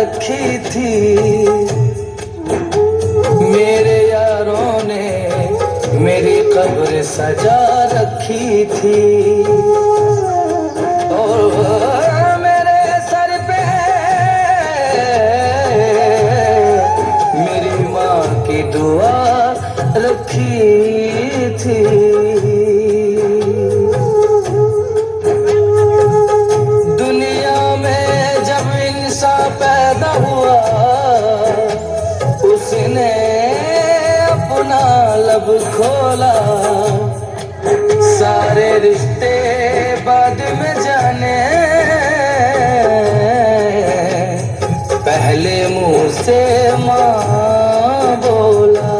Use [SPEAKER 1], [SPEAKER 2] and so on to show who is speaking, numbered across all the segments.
[SPEAKER 1] रखी थी। मेरे यारों ने मेरी कब्र सजा रखी थी। और मेरे सर पे मेरी माँ की दुआ रखी थी। दुनिया में जब इंसान पैदा हुआ उसने अपना लब खोला। सारे रिश्ते बाद में जाने, पहले मुंह से माँ बोला।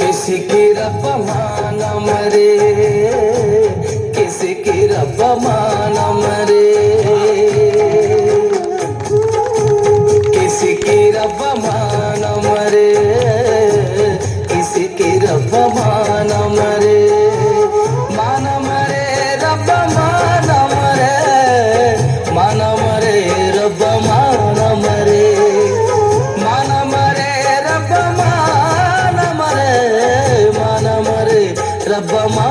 [SPEAKER 1] किसी की रब माना मरे, किसी की रब माना मरे, किसी की रब माना मरे, किसी की रब माना मरे। माना मरे रब माना मरे, माना मरे रब माना मरे, माना मरे रब माना मरे, माना मरे रब माना